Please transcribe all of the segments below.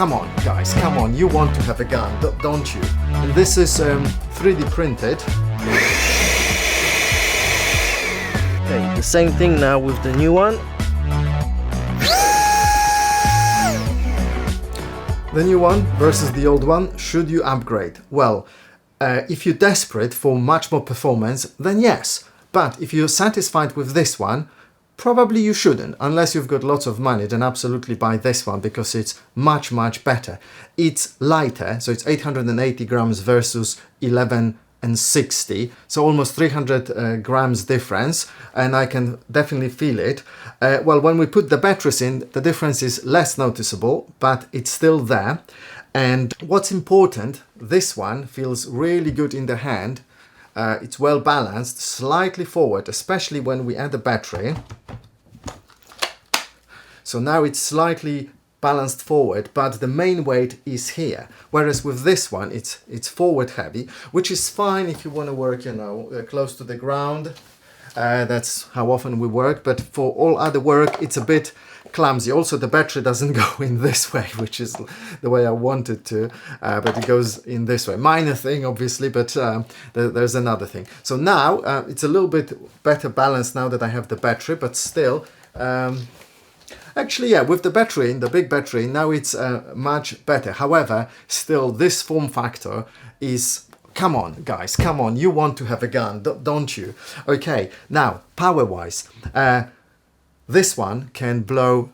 come on guys, come on, you want to have a gun, don't you? And this is 3D printed. Okay, the same thing now with the new one. The new one versus the old one, should you upgrade? Well, if you're desperate for much more performance, then yes. But if you're satisfied with this one, probably you shouldn't. Unless you've got lots of money, then absolutely buy this one because it's much, much better. It's lighter, so it's 880 grams versus 1160, so almost 300 grams difference, and I can definitely feel it. Well, when we put the batteries in, the difference is less noticeable, but it's still there. And what's important, this one feels really good in the hand. It's well balanced, slightly forward, especially when we add the battery. So now it's slightly balanced forward, but the main weight is here. Whereas with this one, it's forward heavy, which is fine if you want to work, you know, close to the ground. That's how often we work, but for all other work, it's a bit clumsy. Also, the battery doesn't go in this way, which is the way I want it to, but it goes in this way. Minor thing, obviously, but there's another thing. So now it's a little bit better balanced now that I have the battery, but still, actually, yeah, with the battery, the big battery, now it's much better. However, still, this form factor is, come on, guys, come on, you want to have a gun, don't you? Okay, now, power-wise, this one can blow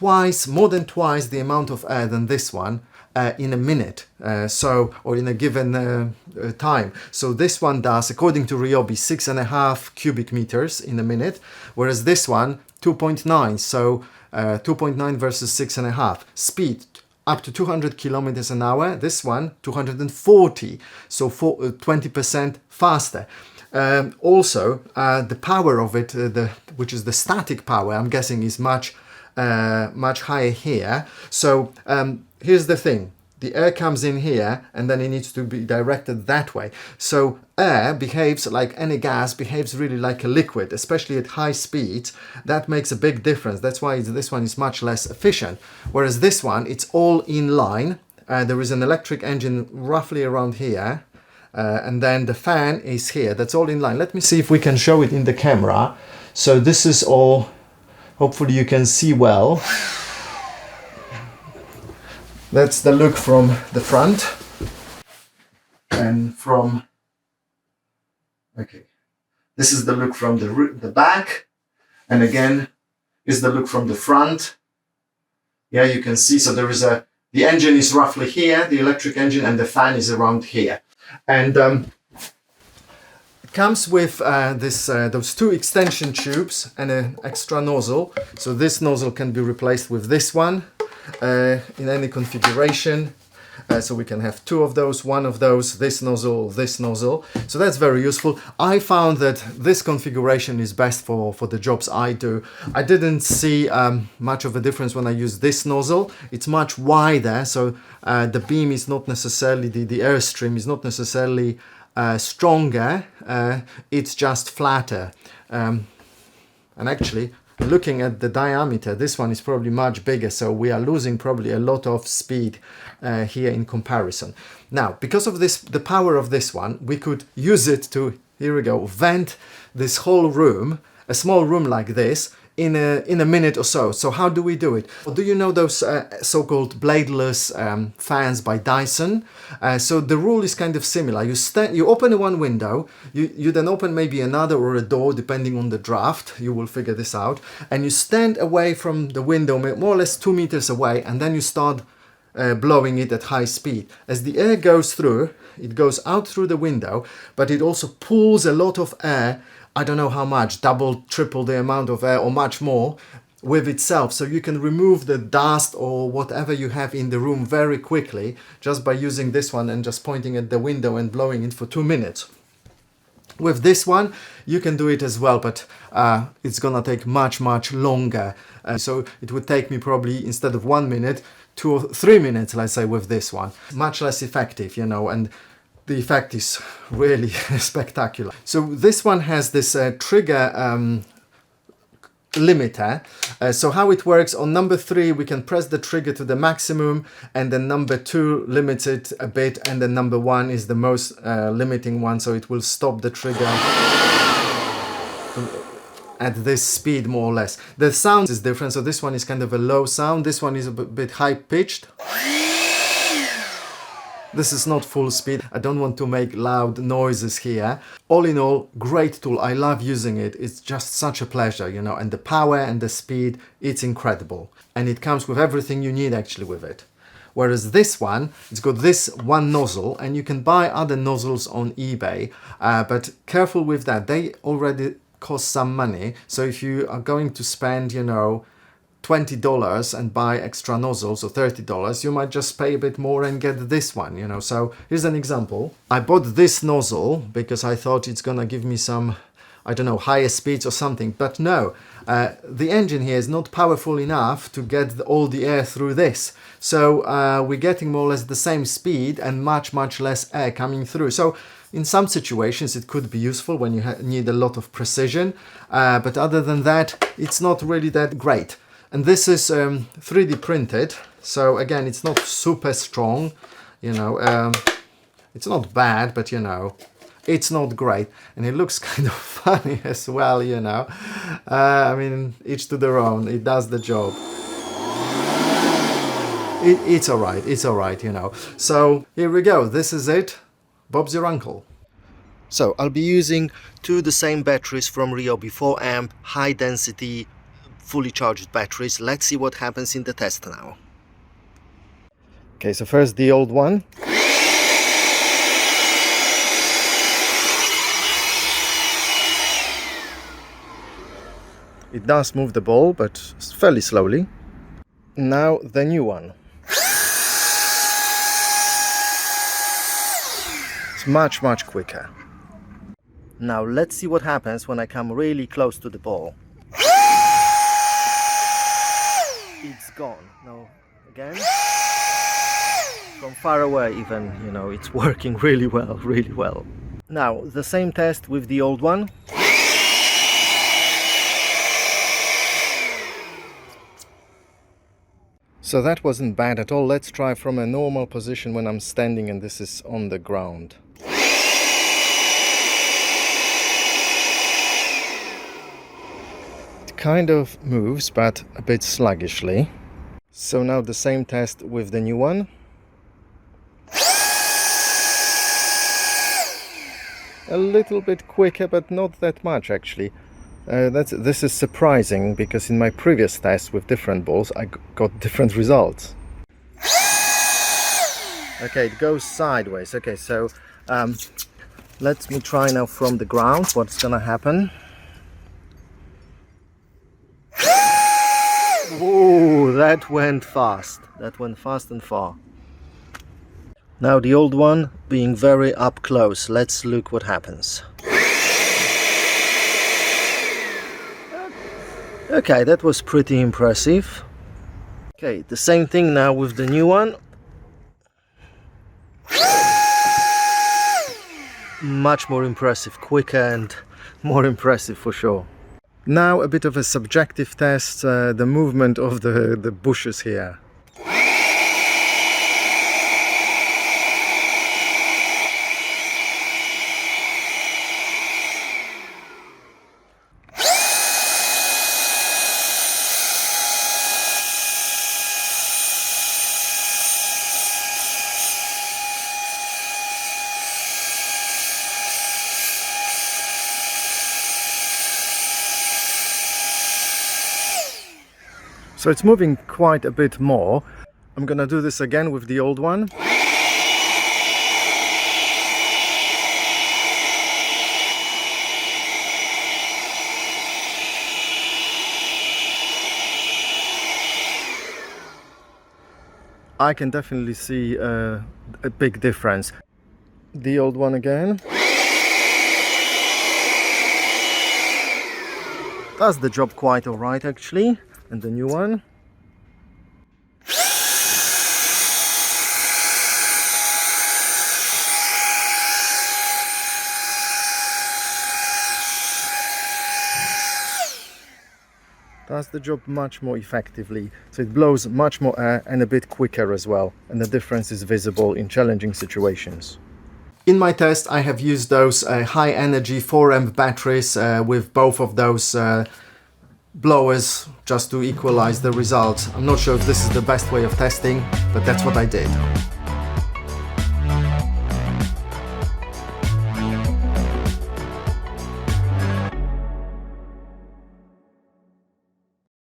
more than twice the amount of air than this one in a minute, or in a given time. So this one does, according to Ryobi, 6.5 cubic meters in a minute, whereas this one, 2.9, so 2.9 versus 6.5. Speed, up to 200 kilometers an hour. This one, 240, so 20% faster. Also, the power of it, which is the static power, I'm guessing is much higher here. So here's the thing. The air comes in here and then it needs to be directed that way. So air behaves like any gas, behaves really like a liquid, especially at high speeds. That makes a big difference. That's why this one is much less efficient. Whereas this one, it's all in line. There is an electric engine roughly around here. And then the fan is here. That's all in line. Let me see if we can show it in the camera. So this is all, hopefully you can see well. That's the look from the front. And from, okay, this is the look from the back. And again, is the look from the front. Yeah, you can see, so there is the engine is roughly here, the electric engine, and the fan is around here. And it comes with those two extension tubes and an extra nozzle. So this nozzle can be replaced with this one in any configuration. So we can have two of those, one of those, this nozzle, this nozzle. So that's very useful. I found that this configuration is best for the jobs I do. I didn't see much of a difference when I use this nozzle. It's much wider, so the beam is not necessarily, the airstream is not necessarily stronger. It's just flatter. And actually, looking at the diameter, this one is probably much bigger, so we are losing probably a lot of speed here in comparison. Now, because of this, the power of this one, we could use it to, here we go, vent this whole room, a small room like this, in a minute or so. So how do we do it? Well, do you know those so-called bladeless fans by Dyson? So the rule is kind of similar. You open one window, you then open maybe another or a door, depending on the draft. You will figure this out. And you stand away from the window, more or less 2 meters away, and then you start blowing it at high speed. As the air goes through, it goes out through the window, but it also pulls a lot of air. I don't know how much, double, triple the amount of air or much more with itself. So you can remove the dust or whatever you have in the room very quickly just by using this one and just pointing at the window and blowing it for 2 minutes. With this one, you can do it as well, but it's gonna take much, much longer. So it would take me probably, instead of 1 minute, 2 or 3 minutes, let's say, with this one. Much less effective, you know, and the effect is really spectacular. So this one has this trigger limiter. So how it works, on number 3 we can press the trigger to the maximum, and then number 2 limits it a bit, and then number 1 is the most limiting one, so it will stop the trigger at this speed more or less. The sound is different, so this one is kind of a low sound, this one is a bit high pitched. This is not full speed. I don't want to make loud noises here. All in all, great tool. I love using it. It's just such a pleasure, you know, and the power and the speed, it's incredible. And it comes with everything you need actually with it. Whereas this one, it's got this one nozzle, and you can buy other nozzles on eBay, but careful with that. They already cost some money. So if you are going to spend, you know, $20 and buy extra nozzles, or $30, you might just pay a bit more and get this one, you know. So here's an example. I bought this nozzle because I thought it's gonna give me some, I don't know, higher speeds or something, but no, the engine here is not powerful enough to get all the air through this. So we're getting more or less the same speed and much less air coming through. So in some situations it could be useful when you need a lot of precision, but other than that, it's not really that great. And this is 3D printed, so again, it's not super strong, you know, it's not bad, but you know, it's not great. And it looks kind of funny as well, you know. I mean, each to their own, it does the job. It's alright, you know. So here we go, this is it. Bob's your uncle. So I'll be using 2 the same batteries from Ryobi, 4 amp, high density, fully charged batteries. Let's see what happens in the test now. Okay, so first the old one. It does move the ball, but fairly slowly. Now the new one. It's much quicker. Now let's see what happens when I come really close to the ball. It's gone. Now again, from far away even, you know, it's working really well. Now the same test with the old one. So that wasn't bad at all. Let's try from a normal position when I'm standing and this is on the ground. Kind of moves, but a bit sluggishly. So now the same test with the new one. A little bit quicker, but not that much actually. This is surprising because in my previous tests with different balls I got different results. Okay, it goes sideways. Okay, so let me try now from the ground what's gonna happen. Whoa, that went fast. That went fast and far. Now the old one being very up close. Let's look what happens. Okay, that was pretty impressive. Okay, the same thing now with the new one. Much more impressive, quicker and more impressive for sure. Now a bit of a subjective test, the movement of the bushes here. So it's moving quite a bit more. I'm gonna do this again with the old one. I can definitely see a big difference. The old one again. Does the job quite alright actually. And the new one. does the job much more effectively. So it blows much more air and a bit quicker as well. And the difference is visible in challenging situations. In my test, I have used those high energy 4 amp batteries with both of those blowers just to equalize the results. I'm not sure if this is the best way of testing, but that's what I did.